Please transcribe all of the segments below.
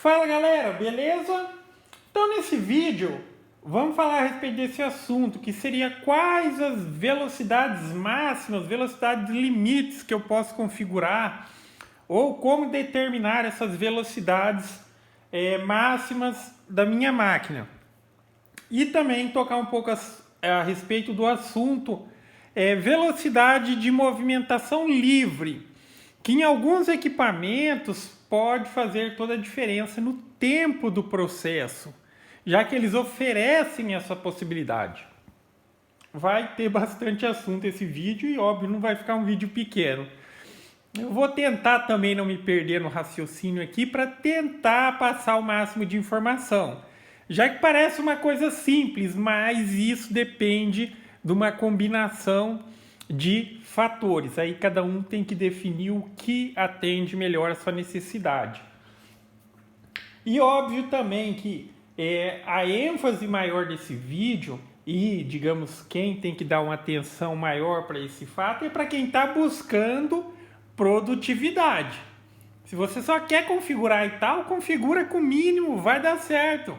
Fala galera, beleza? Então nesse vídeo vamos falar a respeito desse assunto, que seria quais as velocidades máximas, velocidades limites que eu posso configurar ou como determinar essas velocidades máximas da minha máquina. E também tocar um pouco a respeito do assunto velocidade de movimentação livre, que em alguns equipamentos pode fazer toda a diferença no tempo do processo, já que eles oferecem essa possibilidade. Vai ter bastante assunto esse vídeo e, óbvio, não vai ficar um vídeo pequeno. Eu vou tentar também não me perder no raciocínio aqui para tentar passar o máximo de informação, já que parece uma coisa simples, mas isso depende de uma combinação de fatores. Aí cada um tem que definir o que atende melhor a sua necessidade. E óbvio também que a ênfase maior desse vídeo e, digamos, quem tem que dar uma atenção maior para esse fato é para quem está buscando produtividade. Se você só quer configurar e tal, configura com o mínimo, vai dar certo.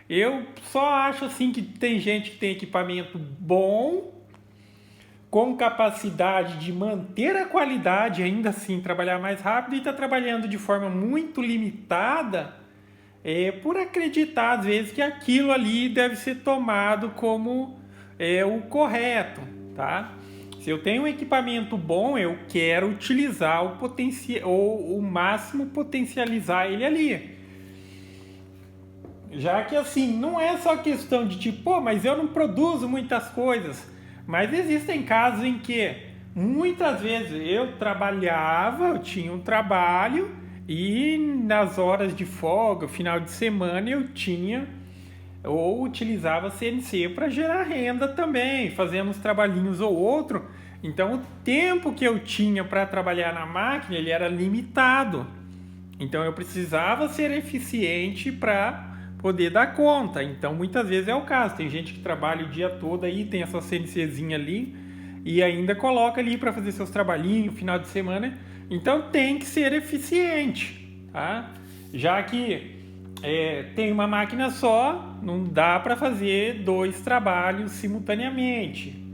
Eu só acho assim que tem gente que tem equipamento bom, com capacidade de manter a qualidade, ainda assim trabalhar mais rápido, e está trabalhando de forma muito limitada por acreditar às vezes que aquilo ali deve ser tomado como o correto, tá? Se eu tenho um equipamento bom, eu quero utilizar o potencial ou o máximo potencializar ele ali. Já que assim, não é só questão de tipo, pô, mas eu não produzo muitas coisas. Mas existem casos em que muitas vezes eu tinha um trabalho e nas horas de folga, final de semana, eu tinha ou utilizava CNC para gerar renda também, fazendo uns trabalhinhos ou outro. Então o tempo que eu tinha para trabalhar na máquina, ele era limitado. Então eu precisava ser eficiente para poder dar conta. Então muitas vezes é o caso, tem gente que trabalha o dia todo aí, tem essa CNCzinha ali e ainda coloca ali para fazer seus trabalhinhos final de semana. Então tem que ser eficiente, tá? Já que tem uma máquina só, não dá para fazer dois trabalhos simultaneamente,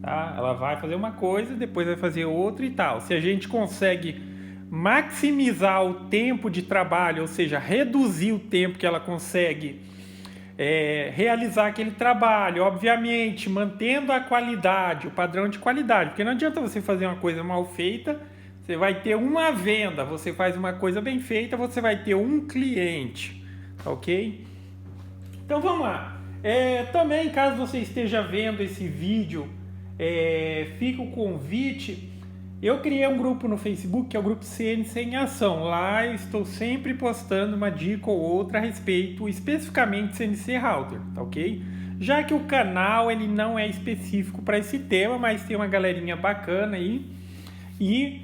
tá? Ela vai fazer uma coisa, depois vai fazer outra e tal. Se a gente consegue maximizar o tempo de trabalho, ou seja, reduzir o tempo que ela consegue realizar aquele trabalho, obviamente mantendo a qualidade, o padrão de qualidade, porque não adianta você fazer uma coisa mal feita, você vai ter uma venda, você faz uma coisa bem feita, você vai ter um cliente, ok? Então vamos lá. Também, caso você esteja vendo esse vídeo, fica o convite. Eu criei um grupo no Facebook, que é o grupo CNC em Ação. Lá eu estou sempre postando uma dica ou outra a respeito, especificamente CNC Router, tá ok? Já que o canal ele não é específico para esse tema, mas tem uma galerinha bacana aí e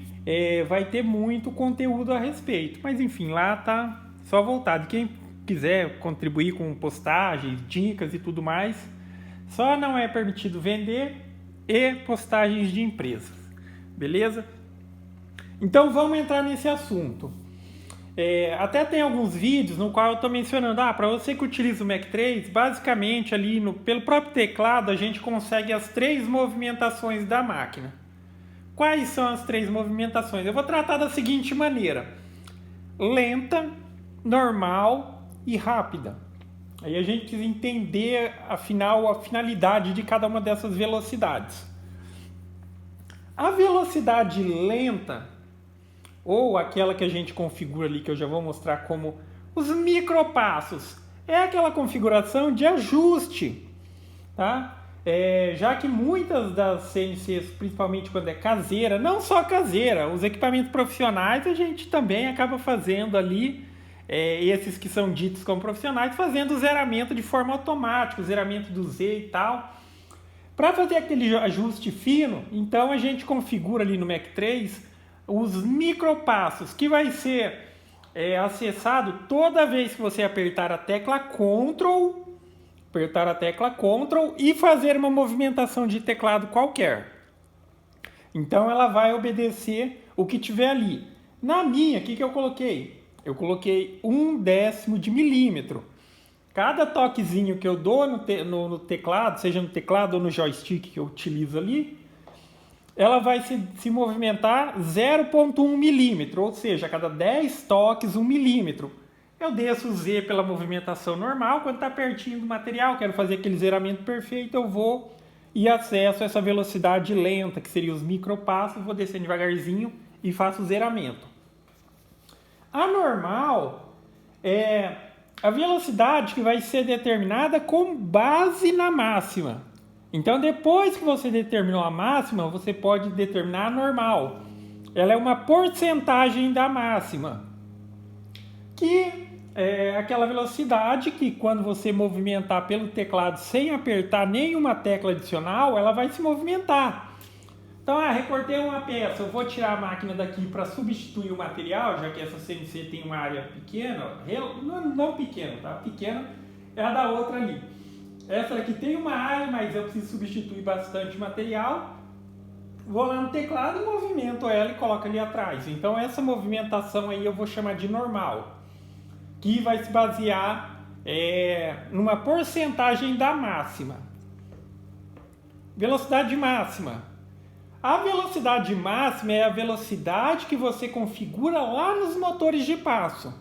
vai ter muito conteúdo a respeito. Mas enfim, lá tá só voltado. Quem quiser contribuir com postagens, dicas e tudo mais, só não é permitido vender e postagens de empresas. Beleza? Então vamos entrar nesse assunto. Até tem alguns vídeos no qual eu estou mencionando, para você que utiliza o Mac 3, basicamente ali pelo próprio teclado a gente consegue as 3 movimentações da máquina. Quais são as 3 movimentações? Eu vou tratar da seguinte maneira: lenta, normal e rápida. Aí a gente precisa entender a finalidade de cada uma dessas velocidades. A velocidade lenta, ou aquela que a gente configura ali, que eu já vou mostrar como os micropassos, é aquela configuração de ajuste, tá? Já que muitas das CNCs, principalmente quando é caseira, não só caseira, os equipamentos profissionais a gente também acaba fazendo ali, esses que são ditos como profissionais, fazendo o zeramento de forma automática, o zeramento do Z e tal. Para fazer aquele ajuste fino, então a gente configura ali no Mac 3 os micropassos, que vai ser acessado toda vez que você apertar a tecla Ctrl e fazer uma movimentação de teclado qualquer. Então ela vai obedecer o que tiver ali. Na minha, o que eu coloquei? eu coloquei 1/10 de milímetro. Cada toquezinho que eu dou no teclado, seja no teclado ou no joystick que eu utilizo ali, ela vai se movimentar 0,1 milímetro, ou seja, a cada 10 toques, 1 milímetro. Eu desço o Z pela movimentação normal, quando está pertinho do material, quero fazer aquele zeramento perfeito, eu vou e acesso essa velocidade lenta, que seria os micropassos, vou descendo devagarzinho e faço o zeramento. A normal é a velocidade que vai ser determinada com base na máxima. Então, depois que você determinou a máxima, você pode determinar a normal. Ela é uma porcentagem da máxima, que é aquela velocidade que, quando você movimentar pelo teclado sem apertar nenhuma tecla adicional, ela vai se movimentar. Então, recortei uma peça, eu vou tirar a máquina daqui para substituir o material, já que essa CNC tem uma área pequena, não pequena, tá? Pequena é a da outra ali. Essa aqui tem uma área, mas eu preciso substituir bastante material. Vou lá no teclado e movimento ela e coloco ali atrás. Então, essa movimentação aí eu vou chamar de normal, que vai se basear numa porcentagem da máxima. Velocidade máxima. A velocidade máxima é a velocidade que você configura lá nos motores de passo.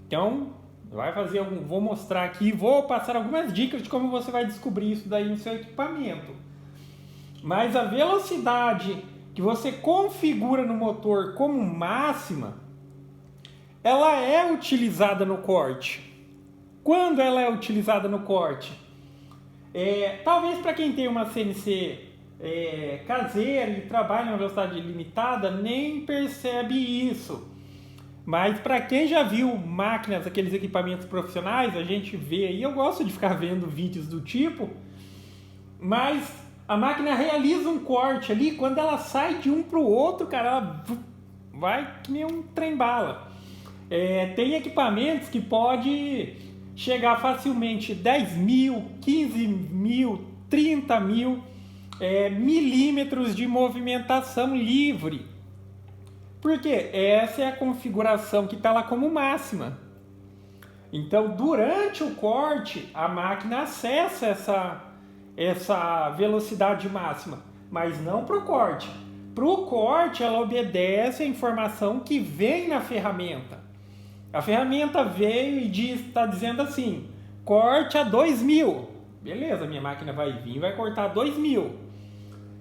Então, vou mostrar aqui, vou passar algumas dicas de como você vai descobrir isso daí no seu equipamento. Mas a velocidade que você configura no motor como máxima, ela é utilizada no corte. Quando ela é utilizada no corte? Talvez para quem tem uma CNC caseira e trabalha em uma velocidade limitada, nem percebe isso. Mas para quem já viu máquinas, aqueles equipamentos profissionais, a gente vê aí, eu gosto de ficar vendo vídeos do tipo, mas a máquina realiza um corte ali, quando ela sai de um para o outro, cara, ela vai que nem um trem-bala. Tem equipamentos que pode chegar facilmente 10 mil, 15 mil, 30 mil milímetros de movimentação livre. Porque essa é a configuração que está lá como máxima. Então, durante o corte, a máquina acessa essa velocidade máxima, mas não para o corte. Para o corte, ela obedece a informação que vem na ferramenta. A ferramenta veio e está dizendo assim, corte a 2000. Beleza, minha máquina vai vir e vai cortar 2000.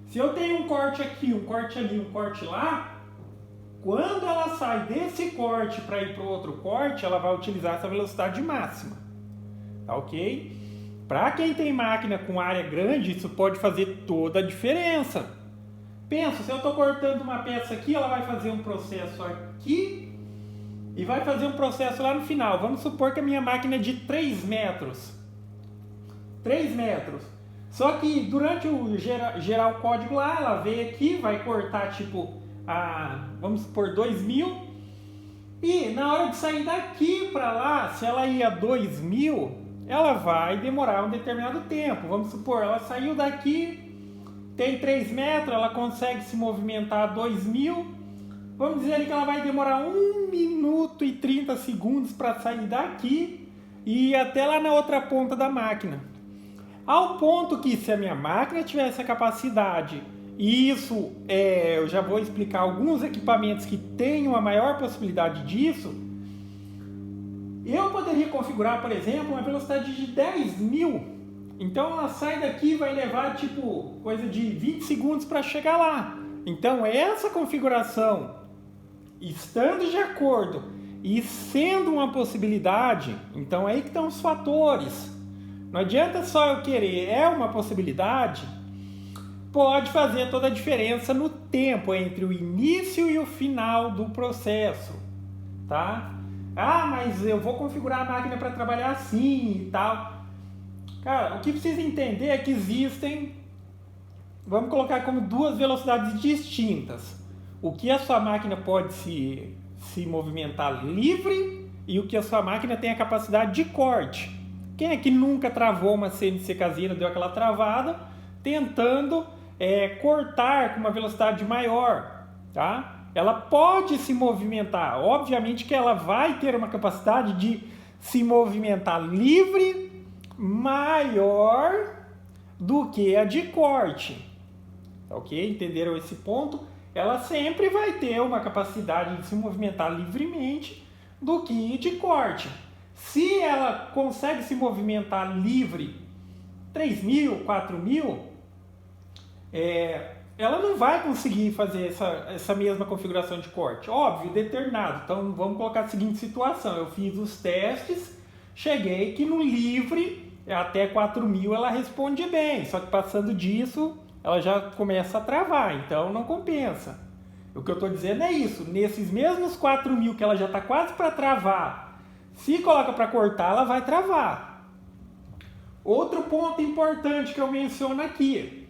Se eu tenho um corte aqui, um corte ali, um corte lá, quando ela sai desse corte para ir para o outro corte, ela vai utilizar essa velocidade máxima. Tá ok? Para quem tem máquina com área grande, isso pode fazer toda a diferença. Pensa, se eu estou cortando uma peça aqui, ela vai fazer um processo aqui e vai fazer um processo lá no final. Vamos supor que a minha máquina é de 3 metros. 3 metros. Só que durante o gerar o código lá, ela veio aqui, vai cortar tipo vamos supor 2000. E na hora de sair daqui para lá, se ela ia a 2000, ela vai demorar um determinado tempo. Vamos supor, ela saiu daqui, tem 3 metros, ela consegue se movimentar a 2000. Vamos dizer que ela vai demorar 1 minuto e 30 segundos para sair daqui e ir até lá na outra ponta da máquina. Ao ponto que, se a minha máquina tivesse a capacidade, e isso eu já vou explicar alguns equipamentos que têm uma maior possibilidade disso, eu poderia configurar, por exemplo, uma velocidade de 10.000. Então ela sai daqui e vai levar tipo coisa de 20 segundos para chegar lá. Então essa configuração, estando de acordo e sendo uma possibilidade, então aí que estão os fatores. Não adianta só eu querer, é uma possibilidade, pode fazer toda a diferença no tempo entre o início e o final do processo, tá? Mas eu vou configurar a máquina para trabalhar assim e tal. Cara, o que precisa entender é que existem, vamos colocar como duas velocidades distintas. O que a sua máquina pode se movimentar livre e o que a sua máquina tem a capacidade de corte. Quem é que nunca travou uma CNC caseira, deu aquela travada, tentando cortar com uma velocidade maior, tá? ela pode se movimentar. Obviamente que ela vai ter uma capacidade de se movimentar livre maior do que a de corte. Ok? Entenderam esse ponto? Ela sempre vai ter uma capacidade de se movimentar livremente do que de corte. Se ela consegue se movimentar livre 3.000, 4.000, ela não vai conseguir fazer essa mesma configuração de corte. Óbvio, determinado. Então, vamos colocar a seguinte situação. Eu fiz os testes, cheguei que no livre, até 4.000 ela responde bem. Só que passando disso, ela já começa a travar. Então, não compensa. O que eu estou dizendo é isso. Nesses mesmos 4.000 que ela já está quase para travar, se coloca para cortar, ela vai travar. Outro ponto importante que eu menciono aqui.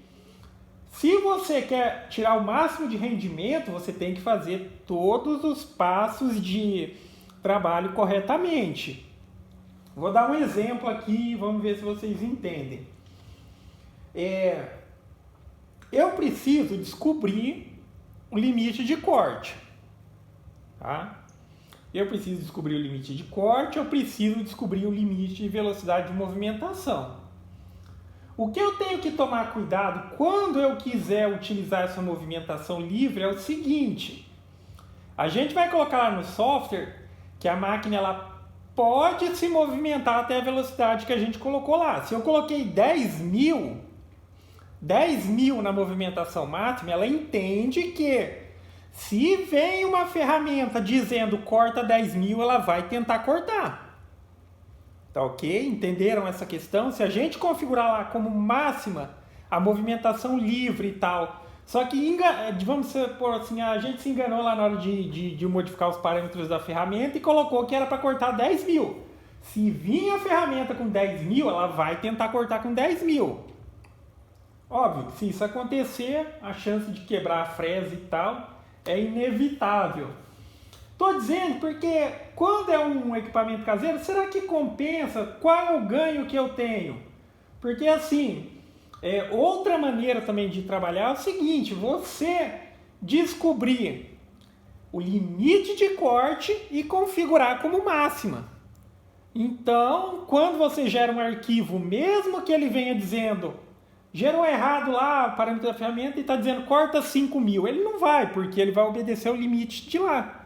Se você quer tirar o máximo de rendimento, você tem que fazer todos os passos de trabalho corretamente. Vou dar um exemplo aqui, vamos ver se vocês entendem. Eu preciso descobrir o limite de corte. Tá? Eu preciso descobrir o limite de corte, eu preciso descobrir o limite de velocidade de movimentação. O que eu tenho que tomar cuidado quando eu quiser utilizar essa movimentação livre é o seguinte. A gente vai colocar lá no software que a máquina ela pode se movimentar até a velocidade que a gente colocou lá. Se eu coloquei 10.000 na movimentação máxima, ela entende que se vem uma ferramenta dizendo corta 10.000, ela vai tentar cortar. Tá ok? Entenderam essa questão? Se a gente configurar lá como máxima a movimentação livre e tal, só que, vamos supor assim, a gente se enganou lá na hora de modificar os parâmetros da ferramenta e colocou que era para cortar 10.000. Se vir a ferramenta com 10.000, ela vai tentar cortar com 10.000. Óbvio que se isso acontecer, a chance de quebrar a fresa e tal é inevitável. Estou dizendo porque quando é um equipamento caseiro, será que compensa? Qual é o ganho que eu tenho? Porque assim, outra maneira também de trabalhar é o seguinte, você descobrir o limite de corte e configurar como máxima. Então, quando você gera um arquivo, mesmo que ele venha dizendo, gerou errado lá o parâmetro da ferramenta e está dizendo corta 5.000, ele não vai, porque ele vai obedecer o limite de lá.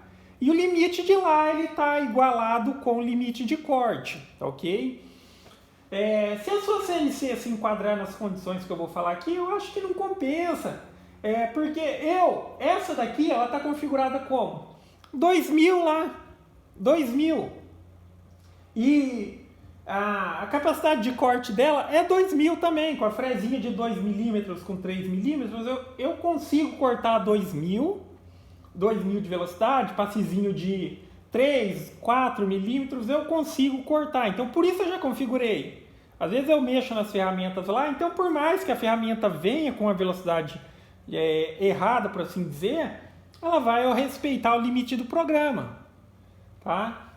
E o limite de lá ele está igualado com o limite de corte, ok? Se a sua CNC se enquadrar nas condições que eu vou falar aqui, eu acho que não compensa. Porque essa daqui, ela está configurada como? 2.000 lá, 2.000. E a capacidade de corte dela é 2.000 também, com a fresinha de 2 milímetros com 3 milímetros, eu consigo cortar 2.000 de velocidade, passezinho de 3, 4 milímetros, eu consigo cortar. Então, por isso eu já configurei. Às vezes eu mexo nas ferramentas lá, então por mais que a ferramenta venha com a velocidade errada, por assim dizer, ela vai respeitar o limite do programa. Tá?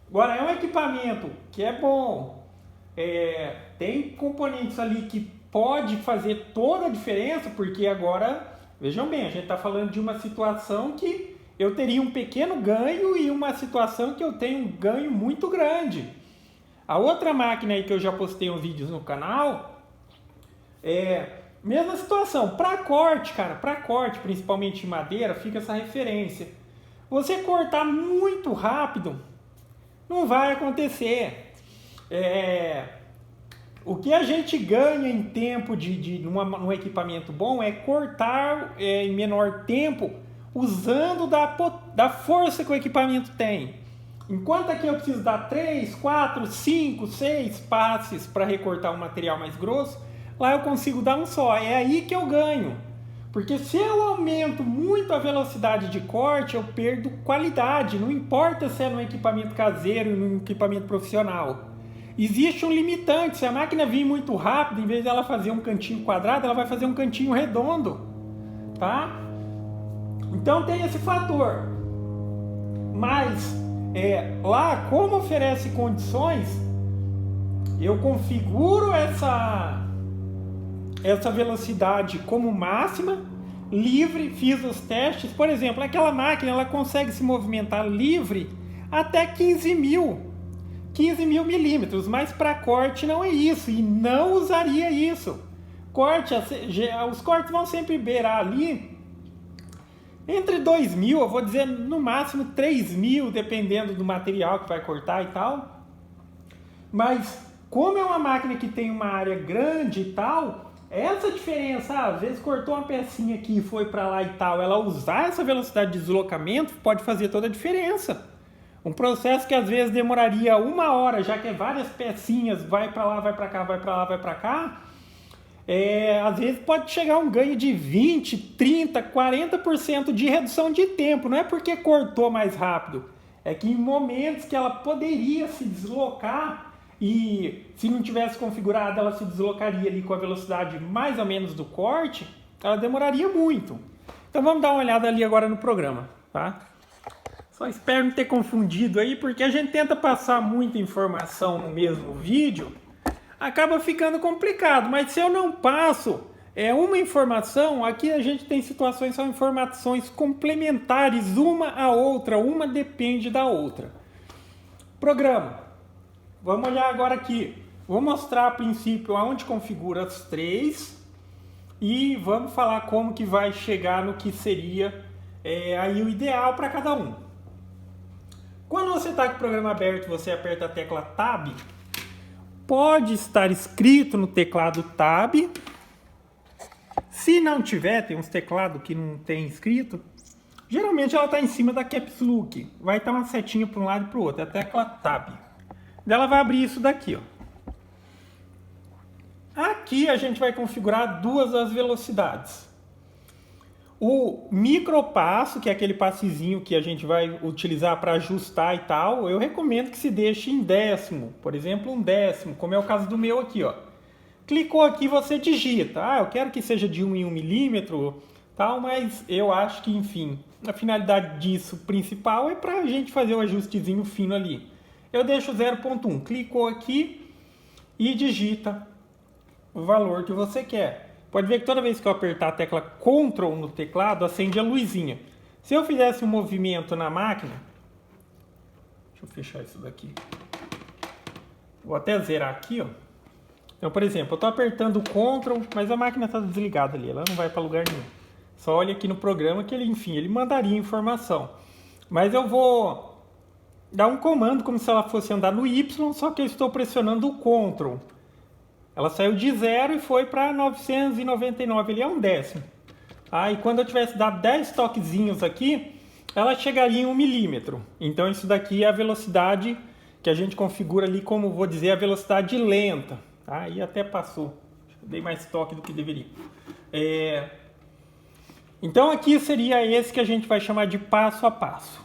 Agora, é um equipamento que é bom, tem componentes ali que pode fazer toda a diferença, porque agora... Vejam bem, a gente está falando de uma situação que eu teria um pequeno ganho e uma situação que eu tenho um ganho muito grande. A outra máquina aí que eu já postei uns vídeos no canal, mesma situação. Para corte, cara, para corte, principalmente em madeira, fica essa referência. Você cortar muito rápido, não vai acontecer. O que a gente ganha em tempo num equipamento bom é cortar em menor tempo usando da força que o equipamento tem. Enquanto aqui eu preciso dar 3, 4, 5, 6 passes para recortar um material mais grosso, lá eu consigo dar um só. É aí que eu ganho. Porque se eu aumento muito a velocidade de corte, eu perdo qualidade. Não importa se é num equipamento caseiro ou num equipamento profissional. Existe um limitante. Se a máquina vir muito rápido, em vez dela fazer um cantinho quadrado, ela vai fazer um cantinho redondo. Tá? Então tem esse fator. Mas lá, como oferece condições, eu configuro essa velocidade como máxima, livre, fiz os testes. Por exemplo, aquela máquina ela consegue se movimentar livre até 15 mil milímetros, mas para corte não é isso, e não usaria isso. Os cortes vão sempre beirar ali entre 2.000, eu vou dizer no máximo 3.000, dependendo do material que vai cortar e tal. Mas como é uma máquina que tem uma área grande e tal, essa diferença, às vezes cortou uma pecinha aqui e foi para lá e tal, ela usar essa velocidade de deslocamento pode fazer toda a diferença. Um processo que às vezes demoraria 1 hora, já que é várias pecinhas, vai para lá, vai para cá, vai para lá, vai para cá, às vezes pode chegar a um ganho de 20, 30, 40% de redução de tempo. Não é porque cortou mais rápido, é que em momentos que ela poderia se deslocar e se não tivesse configurado, ela se deslocaria ali com a velocidade mais ou menos do corte, ela demoraria muito. Então vamos dar uma olhada ali agora no programa, tá? Só espero não ter confundido aí, porque a gente tenta passar muita informação no mesmo vídeo, acaba ficando complicado. Mas se eu não passo uma informação, aqui a gente tem situações, são informações complementares uma à outra, uma depende da outra. Programa. Vamos olhar agora aqui. Vou mostrar a princípio aonde configura as três e vamos falar como que vai chegar no que seria aí o ideal para cada um. Quando você está com o programa aberto, você aperta a tecla Tab. Pode estar escrito no teclado Tab. Se não tiver, tem uns teclados que não tem escrito. Geralmente ela está em cima da Caps Lock. Vai estar uma setinha para um lado e para o outro. É a tecla Tab. Ela vai abrir isso daqui, ó. Aqui a gente vai configurar duas das velocidades. O micropasso, que é aquele passezinho que a gente vai utilizar para ajustar e tal, eu recomendo que se deixe em décimo. Por exemplo, 1/10, como é o caso do meu aqui, ó. Clicou aqui, você digita. Eu quero que seja de 1 em 1 milímetro, tal, mas eu acho que, enfim, a finalidade disso principal é para a gente fazer o ajustezinho fino ali. Eu deixo 0.1. Clicou aqui e digita o valor que você quer. Pode ver que toda vez que eu apertar a tecla Ctrl no teclado, acende a luzinha. Se eu fizesse um movimento na máquina... Deixa eu fechar isso daqui. Vou até zerar aqui, ó. Então, por exemplo, eu estou apertando o Ctrl, mas a máquina está desligada ali. Ela não vai para lugar nenhum. Só olha aqui no programa que ele, enfim, ele mandaria informação. Mas eu vou dar um comando como se ela fosse andar no Y, só que eu estou pressionando o Ctrl. Ela saiu de 0 e foi para 999, ele é 1/10. E quando eu tivesse dado 10 toquezinhos aqui, ela chegaria em 1 milímetro. Então isso daqui é a velocidade que a gente configura ali como, vou dizer, a velocidade lenta. Aí até passou. Dei mais toque do que deveria. Então aqui seria esse que a gente vai chamar de passo a passo.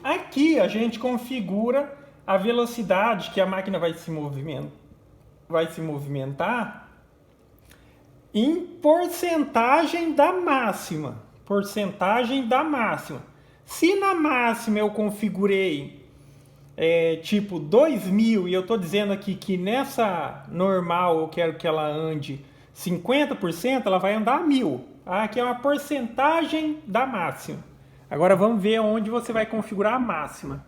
Aqui a gente configura a velocidade que a máquina vai se movimentar em porcentagem da máxima. Porcentagem da máxima. Se na máxima eu configurei tipo 2.000 e eu estou dizendo aqui que nessa normal eu quero que ela ande 50%, ela vai andar 1.000. Aqui é uma porcentagem da máxima. Agora vamos ver onde você vai configurar a máxima.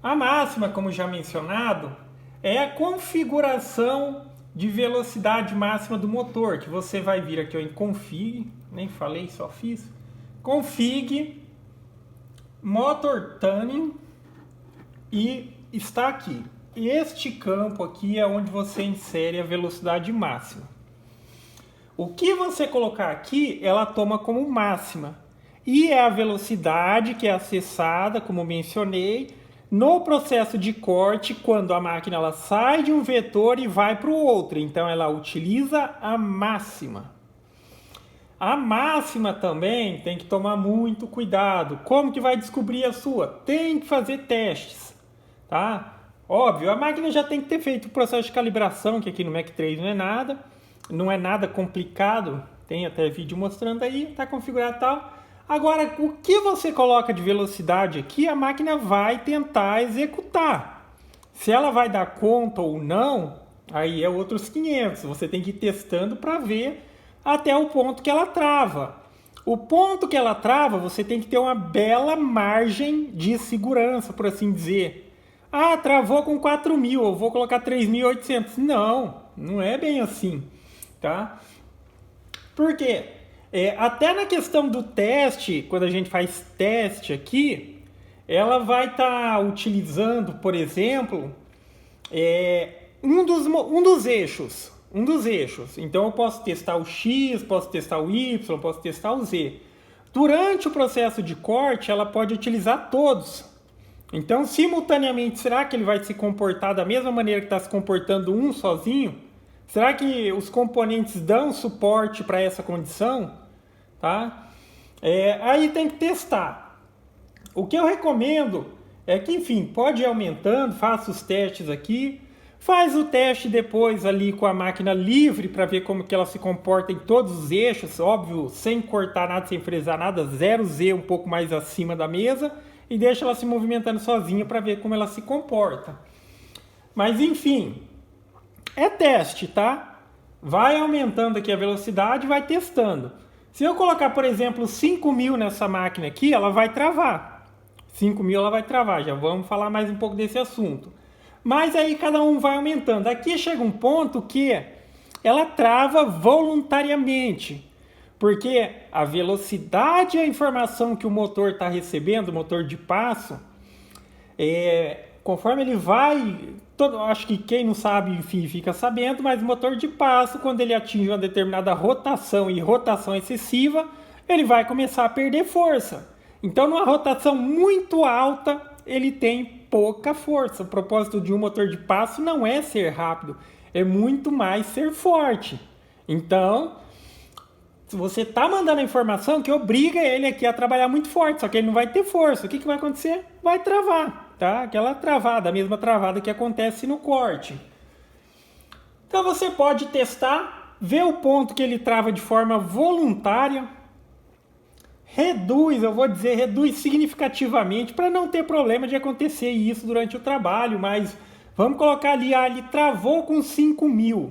A máxima, como já mencionado, é a configuração de velocidade máxima do motor, que você vai vir aqui em Config, nem falei, só fiz. Config, Motor Tuning, e está aqui. Este campo aqui é onde você insere a velocidade máxima. O que você colocar aqui, ela toma como máxima. E é a velocidade que é acessada, como mencionei, no processo de corte, quando a máquina ela sai de um vetor e vai para o outro. Então, ela utiliza a máxima. A máxima também tem que tomar muito cuidado. Como que vai descobrir a sua? Tem que fazer testes, tá? Óbvio, a máquina já tem que ter feito o processo de calibração, que aqui no Mac 3 não é nada complicado. Tem até vídeo mostrando aí, está configurado e tal. Agora, o que você coloca de velocidade aqui, a máquina vai tentar executar. Se ela vai dar conta ou não, aí é outros 500. Você tem que ir testando para ver até o ponto que ela trava. O ponto que ela trava, você tem que ter uma bela margem de segurança, por assim dizer. Ah, travou com 4.000, eu vou colocar 3.800. Não, não é bem assim, tá? Por quê? Até na questão do teste, quando a gente faz teste aqui, ela vai estar utilizando, por exemplo, um dos eixos. Um dos eixos. Então eu posso testar o X, posso testar o Y, posso testar o Z. Durante o processo de corte, ela pode utilizar todos. Então, simultaneamente, será que ele vai se comportar da mesma maneira que está se comportando um sozinho? Será que os componentes dão suporte para essa condição? Tá? Aí tem que testar. O que eu recomendo é que, enfim, pode ir aumentando, faça os testes aqui. Faz o teste depois ali com a máquina livre para ver como que ela se comporta em todos os eixos, óbvio, sem cortar nada, sem fresar nada, 0Z um pouco mais acima da mesa e deixa ela se movimentando sozinha para ver como ela se comporta. Mas enfim, é teste, tá? Vai aumentando aqui a velocidade, vai testando. Se eu colocar, por exemplo, 5.000 nessa máquina aqui, ela vai travar. 5.000 ela vai travar, já vamos falar mais um pouco desse assunto. Mas aí cada um vai aumentando. Aqui chega um ponto que ela trava voluntariamente. Porque a velocidade e a informação que o motor está recebendo, o motor de passo, conforme ele vai... acho que quem não sabe, enfim, fica sabendo, mas o motor de passo, quando ele atinge uma determinada rotação e rotação excessiva, ele vai começar a perder força. Então, numa rotação muito alta, ele tem pouca força. O propósito de um motor de passo não é ser rápido, é muito mais ser forte. Então, se você está mandando a informação que obriga ele aqui a trabalhar muito forte, só que ele não vai ter força, o que vai acontecer? Vai travar, tá? Aquela travada, a mesma travada que acontece no corte. Então você pode testar, ver o ponto que ele trava de forma voluntária, reduz significativamente para não ter problema de acontecer isso durante o trabalho, mas vamos colocar ali, ele travou com 5.000.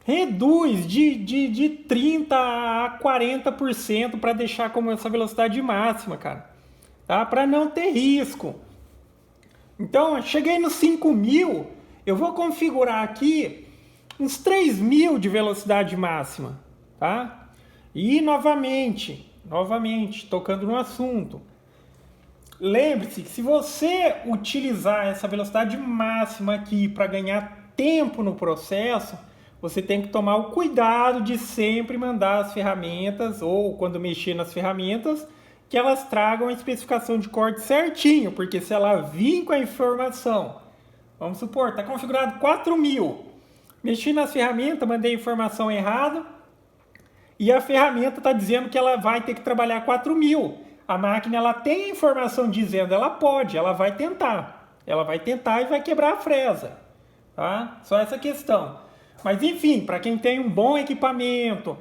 Reduz de 30% a 40% para deixar como essa velocidade máxima, cara. Tá? Para não ter risco. Então, cheguei nos 5.000, eu vou configurar aqui uns 3.000 de velocidade máxima. Tá? E novamente, tocando no assunto. Lembre-se que se você utilizar essa velocidade máxima aqui para ganhar tempo no processo, você tem que tomar o cuidado de sempre mandar as ferramentas, ou quando mexer nas ferramentas, que elas tragam a especificação de corte certinho, porque se ela vir com a informação, vamos supor, está configurado 4.000, mexi nas ferramentas, mandei a informação errada, e a ferramenta está dizendo que ela vai ter que trabalhar 4.000. A máquina ela tem a informação dizendo, ela pode, ela vai tentar. Ela vai tentar e vai quebrar a fresa. Tá? Só essa questão. Mas enfim, para quem tem um bom equipamento,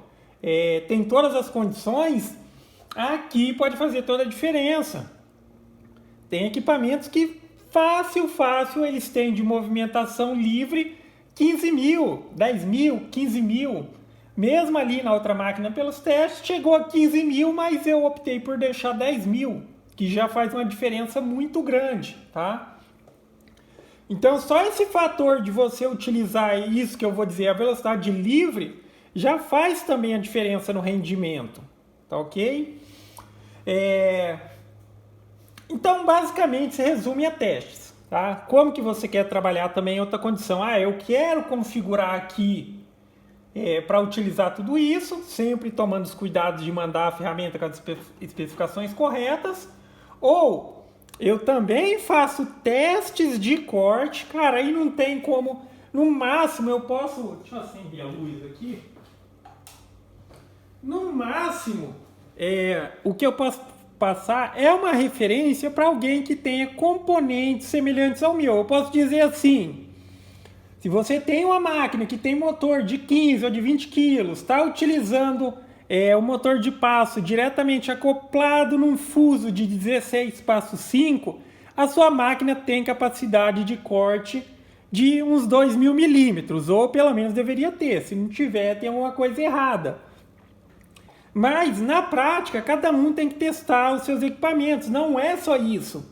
tem todas as condições, aqui pode fazer toda a diferença. Tem equipamentos que fácil eles têm de movimentação livre 15.000, 10.000, 15.000. Mesmo ali na outra máquina pelos testes, chegou a 15.000, mas eu optei por deixar 10.000, que já faz uma diferença muito grande, tá? Então, só esse fator de você utilizar isso que eu vou dizer, a velocidade livre, já faz também a diferença no rendimento, tá ok? Então, basicamente, se resume a testes, tá? Como que você quer trabalhar também em outra condição? Eu quero configurar aqui para utilizar tudo isso, sempre tomando os cuidados de mandar a ferramenta com as especificações corretas, ou eu também faço testes de corte, cara, aí não tem como, no máximo eu posso, deixa eu acender a luz aqui, no máximo, o que eu posso passar é uma referência para alguém que tenha componentes semelhantes ao meu. Eu posso dizer assim, se você tem uma máquina que tem motor de 15 ou de 20 quilos, está utilizando o motor de passo diretamente acoplado num fuso de 16 espaço 5, a sua máquina tem capacidade de corte de uns 2.000 milímetros, ou pelo menos deveria ter. Se não tiver, tem alguma coisa errada. Mas, na prática, cada um tem que testar os seus equipamentos. Não é só isso.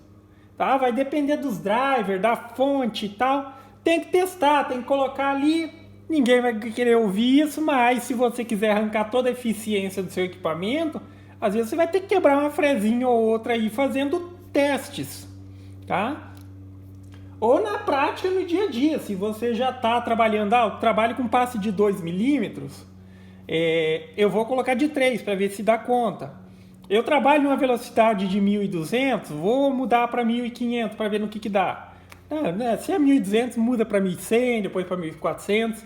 Tá? Vai depender dos drivers, da fonte e tal. Tem que testar, tem que colocar ali. Ninguém vai querer ouvir isso, mas se você quiser arrancar toda a eficiência do seu equipamento, às vezes você vai ter que quebrar uma frezinha ou outra aí fazendo testes. Tá? Ou na prática, no dia a dia, se você já está trabalhando, eu trabalho com passe de 2 milímetros, eu vou colocar de 3 para ver se dá conta. Eu trabalho numa velocidade de 1.200, vou mudar para 1.500 para ver no que dá. Se é 1.200, muda para 1.100, depois para 1.400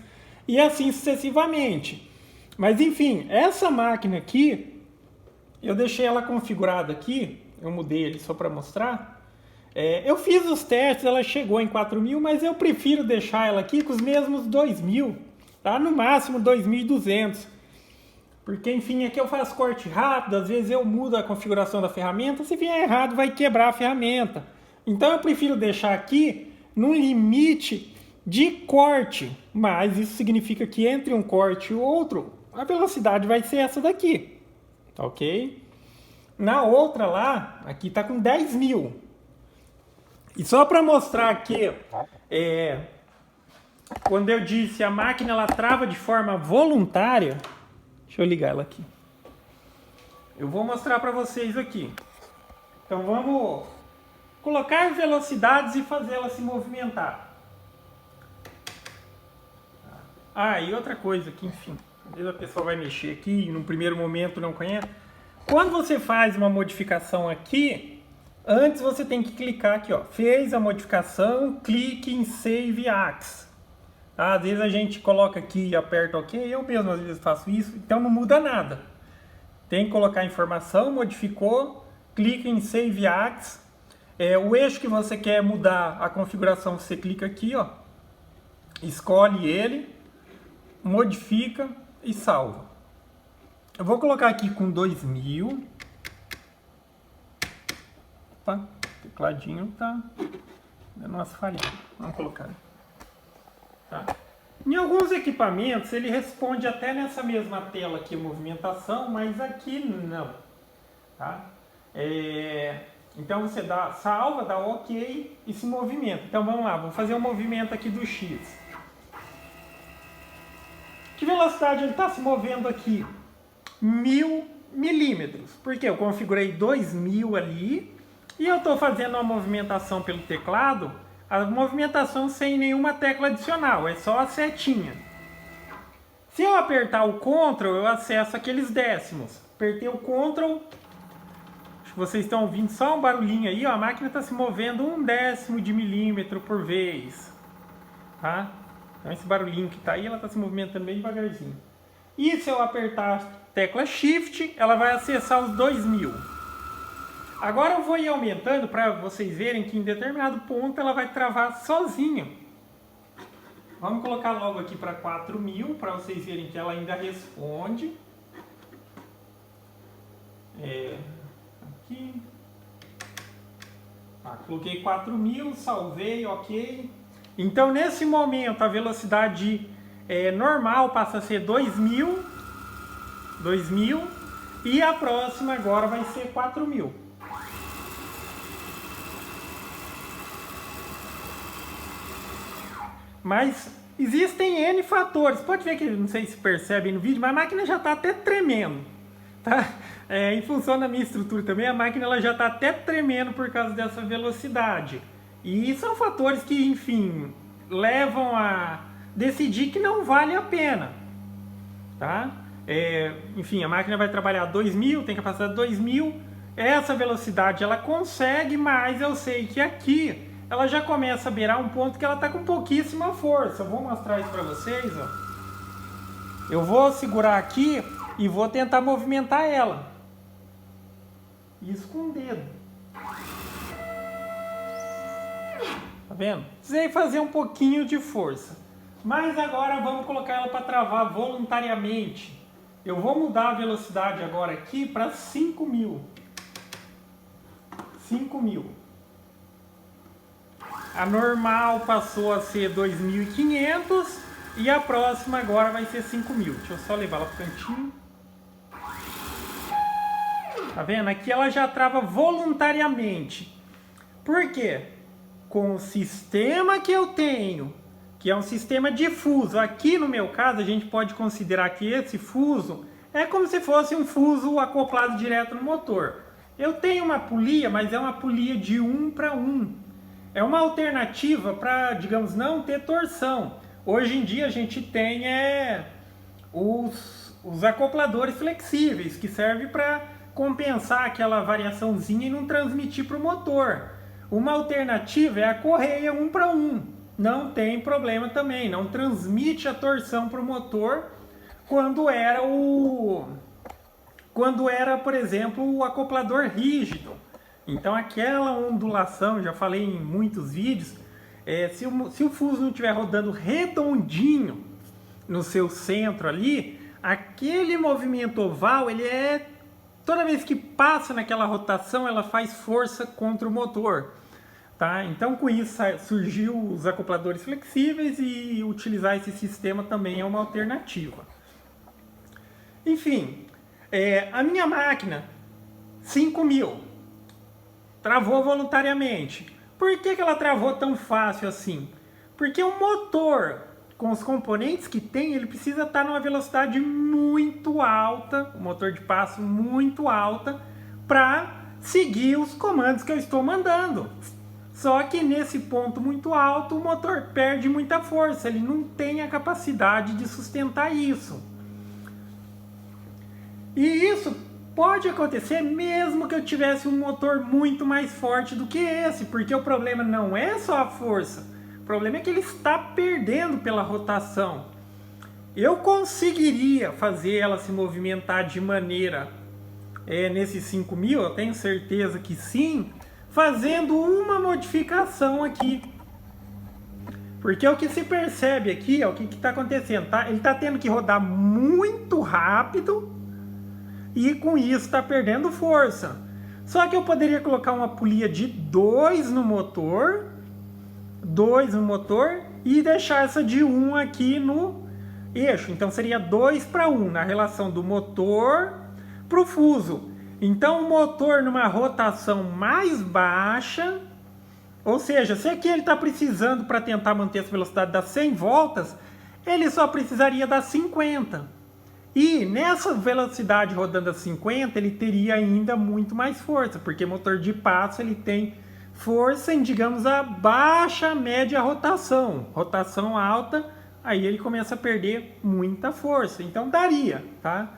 e assim sucessivamente. Mas enfim, essa máquina aqui, eu deixei ela configurada aqui, eu mudei ele só para mostrar. Eu fiz os testes, ela chegou em 4.000, mas eu prefiro deixar ela aqui com os mesmos 2.000, tá? No máximo 2.200. Porque, enfim, aqui eu faço corte rápido, às vezes eu mudo a configuração da ferramenta, se vier errado vai quebrar a ferramenta. Então eu prefiro deixar aqui num limite de corte, mas isso significa que entre um corte e o outro, a velocidade vai ser essa daqui, tá ok? Na outra lá, aqui está com 10.000. E só para mostrar aqui, quando eu disse a máquina ela trava de forma voluntária, deixa eu ligar ela aqui. Eu vou mostrar para vocês aqui. Então vamos colocar velocidades e fazer ela se movimentar. E outra coisa que, enfim, às vezes a pessoa vai mexer aqui e no primeiro momento não conhece. Quando você faz uma modificação aqui, antes você tem que clicar aqui, ó. Fez a modificação, clique em Save As. Tá? Às vezes a gente coloca aqui e aperta OK, eu mesmo às vezes faço isso, então não muda nada. Tem que colocar a informação, modificou, clica em Save As. O eixo que você quer mudar a configuração, você clica aqui, ó. Escolhe ele, modifica e salva. Eu vou colocar aqui com 2.000. Opa, o tecladinho tá dando umas falhas. Vamos colocar. Tá. Em alguns equipamentos ele responde até nessa mesma tela aqui a movimentação, mas aqui não. Tá? Então você salva, dá OK e se movimenta. Então vamos lá, vou fazer um movimento aqui do X. Que velocidade ele está se movendo aqui? 1.000 milímetros. Porque eu configurei 2.000 ali e eu estou fazendo uma movimentação pelo teclado, a movimentação sem nenhuma tecla adicional, é só a setinha. Se eu apertar o Ctrl, eu acesso aqueles décimos. Apertei o Ctrl, acho que vocês estão ouvindo só um barulhinho aí, ó, a máquina está se movendo 1/10 de milímetro por vez. Tá? Então esse barulhinho que está aí, ela está se movimentando bem devagarzinho. E se eu apertar a tecla Shift, ela vai acessar os 2.000. Agora eu vou ir aumentando para vocês verem que em determinado ponto ela vai travar sozinha. Vamos colocar logo aqui para 4.000 para vocês verem que ela ainda responde. Aqui. Coloquei 4.000, salvei, OK. Então nesse momento a velocidade normal passa a ser 2.000 e a próxima agora vai ser 4.000. Mas existem N fatores. Pode ver que não sei se percebem no vídeo, mas a máquina já está até tremendo. Tá? Em função da minha estrutura também, a máquina ela já está até tremendo por causa dessa velocidade. E são fatores que, enfim, levam a decidir que não vale a pena. Tá? Enfim, a máquina vai trabalhar 2.000, tem capacidade de 2.000. Essa velocidade ela consegue, mas eu sei que aqui ela já começa a beirar um ponto que ela está com pouquíssima força. Eu vou mostrar isso para vocês. Ó. Eu vou segurar aqui e vou tentar movimentar ela. Isso com o dedo. Tá vendo? Precisei fazer um pouquinho de força. Mas agora vamos colocar ela para travar voluntariamente. Eu vou mudar a velocidade agora aqui para 5.000. 5.000. A normal passou a ser 2.500 e a próxima agora vai ser 5.000. Deixa eu só levar ela para o cantinho. Tá vendo? Aqui ela já trava voluntariamente. Por quê? Com o sistema que eu tenho, que é um sistema difuso. Aqui no meu caso, a gente pode considerar que esse fuso é como se fosse um fuso acoplado direto no motor. Eu tenho uma polia, mas é uma polia de 1 para 1. É uma alternativa para, digamos, não ter torção. Hoje em dia a gente tem os acopladores flexíveis, que servem para compensar aquela variaçãozinha e não transmitir para o motor. Uma alternativa é a correia 1 para 1. Não tem problema também, não transmite a torção para o motor quando era, por exemplo, o acoplador rígido. Então aquela ondulação, já falei em muitos vídeos, se o fuso não estiver rodando redondinho no seu centro ali, aquele movimento oval, toda vez que passa naquela rotação, ela faz força contra o motor. Tá? Então com isso surgiu os acopladores flexíveis e utilizar esse sistema também é uma alternativa. Enfim, a minha máquina 5000 travou voluntariamente. Por que ela travou tão fácil assim? Porque o motor, com os componentes que tem, ele precisa estar numa velocidade muito alta, o motor de passo muito alta, para seguir os comandos que eu estou mandando. Só que nesse ponto muito alto, o motor perde muita força, ele não tem a capacidade de sustentar isso. E isso pode acontecer mesmo que eu tivesse um motor muito mais forte do que esse, porque o problema não é só a força, o problema é que ele está perdendo pela rotação. Eu conseguiria fazer ela se movimentar de maneira, nesses 5000, eu tenho certeza que sim, fazendo uma modificação aqui. Porque o que se percebe aqui, o que está acontecendo, tá? Ele está tendo que rodar muito rápido e com isso está perdendo força. Só que eu poderia colocar uma polia de 2 no motor e deixar essa de 1 aqui no eixo. Então seria 2 para 1 na relação do motor para o fuso. Então o motor numa rotação mais baixa, ou seja, se aqui ele está precisando para tentar manter essa velocidade das 100 voltas, ele só precisaria das 50. E nessa velocidade rodando a 50, ele teria ainda muito mais força, porque motor de passo ele tem força em, digamos, a baixa média rotação. Rotação alta, aí ele começa a perder muita força. Então daria, tá?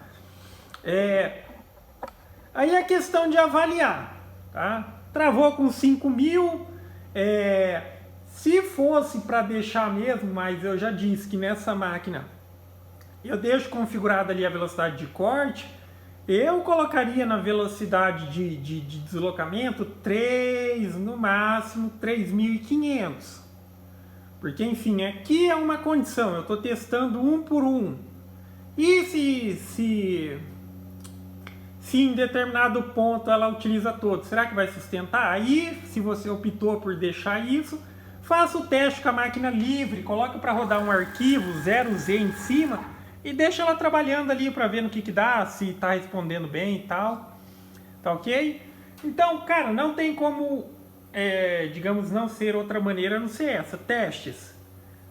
Aí é questão de avaliar, tá? Travou com 5000, se fosse para deixar mesmo, mas eu já disse que nessa máquina eu deixo configurada ali a velocidade de corte, eu colocaria na velocidade de deslocamento 3, no máximo 3.500. Porque, enfim, aqui é uma condição, eu estou testando 1 por 1. E se em determinado ponto ela utiliza todo, será que vai sustentar? Aí, se você optou por deixar isso, faça o teste com a máquina livre, coloque para rodar um arquivo 0Z em cima e deixa ela trabalhando ali para ver no que dá, se está respondendo bem e tal. Tá ok? Então, cara, não tem como, digamos, não ser outra maneira a não ser essa, testes.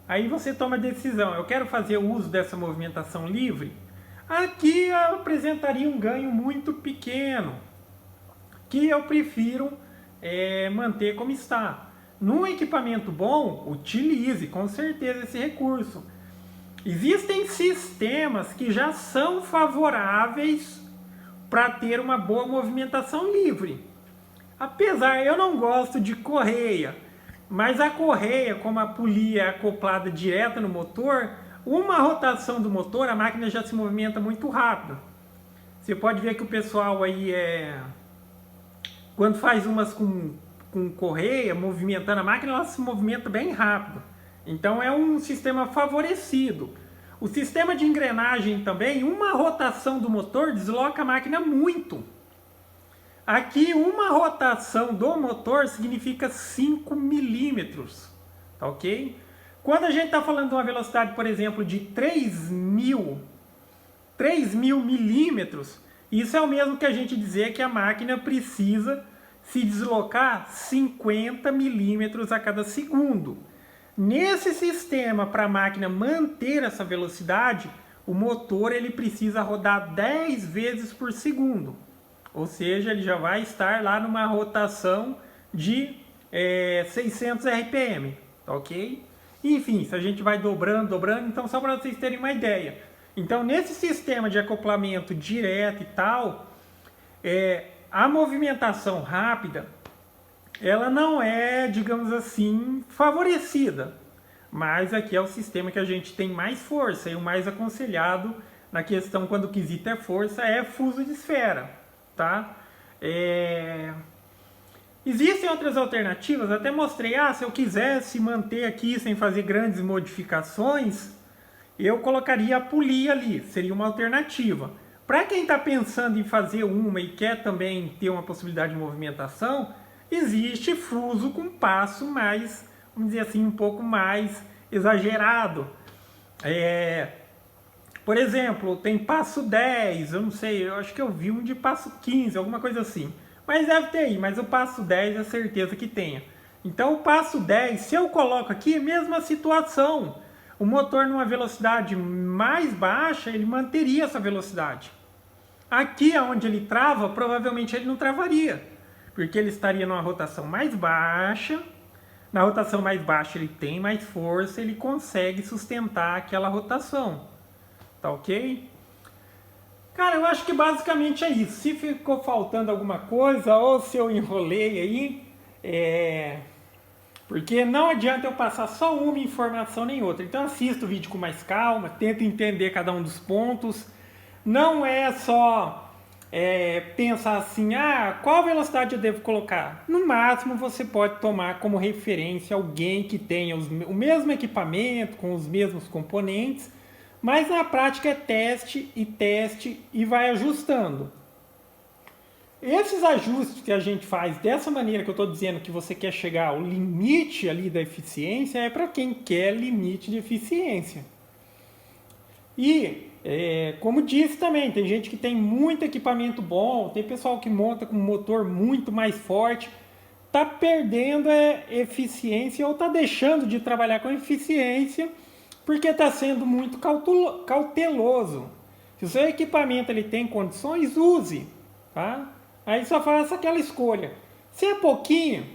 Aí você toma a decisão, eu quero fazer o uso dessa movimentação livre. Aqui eu apresentaria um ganho muito pequeno, que eu prefiro manter como está. Num equipamento bom, utilize com certeza esse recurso. Existem sistemas que já são favoráveis para ter uma boa movimentação livre. Apesar, eu não gosto de correia, mas a correia, como a polia é acoplada direto no motor, uma rotação do motor, a máquina já se movimenta muito rápido. Você pode ver que o pessoal aí quando faz umas com correia, movimentando a máquina, ela se movimenta bem rápido. Então é um sistema favorecido. O sistema de engrenagem também, uma rotação do motor desloca a máquina muito. Aqui uma rotação do motor significa 5 milímetros, tá ok? Quando a gente está falando de uma velocidade, por exemplo, de 3.000 milímetros, Isso é o mesmo que a gente dizer que a máquina precisa se deslocar 50 milímetros a cada segundo. Nesse sistema, para a máquina manter essa velocidade, o motor ele precisa rodar 10 vezes por segundo. Ou seja, ele já vai estar lá numa rotação de 600 RPM, tá ok? Enfim, se a gente vai dobrando, então só para vocês terem uma ideia. Então, nesse sistema de acoplamento direto e tal, a movimentação rápida, ela não é, digamos assim, favorecida. Mas aqui é o sistema que a gente tem mais força e o mais aconselhado na questão, quando o quesito é força, é fuso de esfera, tá? Existem outras alternativas, até mostrei, se eu quisesse manter aqui sem fazer grandes modificações, eu colocaria a polia ali, seria uma alternativa. Para quem está pensando em fazer uma e quer também ter uma possibilidade de movimentação, existe fuso com passo mais, vamos dizer assim, um pouco mais exagerado. Por exemplo, tem passo 10, eu não sei, eu acho que eu vi um de passo 15, alguma coisa assim. Mas deve ter aí, mas o passo 10 é certeza que tenha. Então o passo 10, se eu coloco aqui, mesma situação. O motor numa velocidade mais baixa, ele manteria essa velocidade. Aqui onde ele trava, provavelmente ele não travaria. Porque ele estaria numa rotação mais baixa. Na rotação mais baixa ele tem mais força, ele consegue sustentar aquela rotação. Tá ok? Cara, eu acho que basicamente é isso. Se ficou faltando alguma coisa ou se eu enrolei aí, porque não adianta eu passar só uma informação nem outra. Então assista o vídeo com mais calma, tenta entender cada um dos pontos. Não é só pensar assim, qual velocidade eu devo colocar? No máximo você pode tomar como referência alguém que tenha o mesmo equipamento, com os mesmos componentes, mas na prática é teste e vai ajustando. Esses ajustes que a gente faz dessa maneira que eu estou dizendo que você quer chegar ao limite ali da eficiência é para quem quer limite de eficiência. E, como disse também, tem gente que tem muito equipamento bom, tem pessoal que monta com um motor muito mais forte, está perdendo eficiência ou está deixando de trabalhar com eficiência porque está sendo muito cauteloso. Se o seu equipamento ele tem condições, use, tá? Aí só faça aquela escolha. Se é pouquinho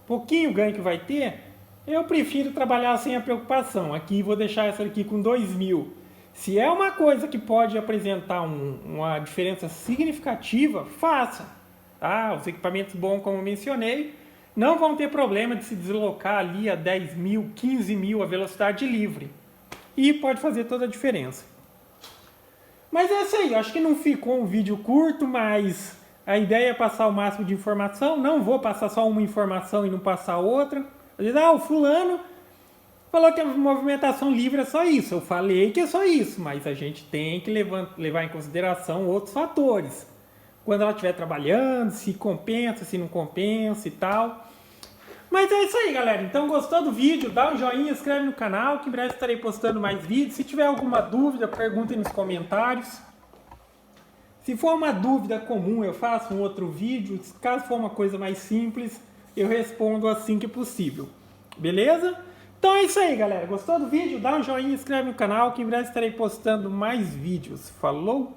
o ganho que vai ter, eu prefiro trabalhar sem a preocupação. Aqui vou deixar essa aqui com 2.000. Se é uma coisa que pode apresentar uma diferença significativa, faça. Tá? Os equipamentos bons, como eu mencionei, não vão ter problema de se deslocar ali a 10.000, 15.000 a velocidade livre. E pode fazer toda a diferença. Mas é isso aí, acho que não ficou um vídeo curto, mas a ideia é passar o máximo de informação. Não vou passar só uma informação e não passar outra. Às vezes, o fulano falou que a movimentação livre é só isso. Eu falei que é só isso, mas a gente tem que levar em consideração outros fatores. Quando ela estiver trabalhando, se compensa, se não compensa e tal. Mas é isso aí, galera. Então, gostou do vídeo? Dá um joinha, inscreve no canal, que em breve estarei postando mais vídeos. Se tiver alguma dúvida, perguntem nos comentários. Se for uma dúvida comum, eu faço um outro vídeo. Caso for uma coisa mais simples, eu respondo assim que possível. Beleza? Então é isso aí, galera. Gostou do vídeo? Dá um joinha, inscreve no canal, que em breve estarei postando mais vídeos. Falou!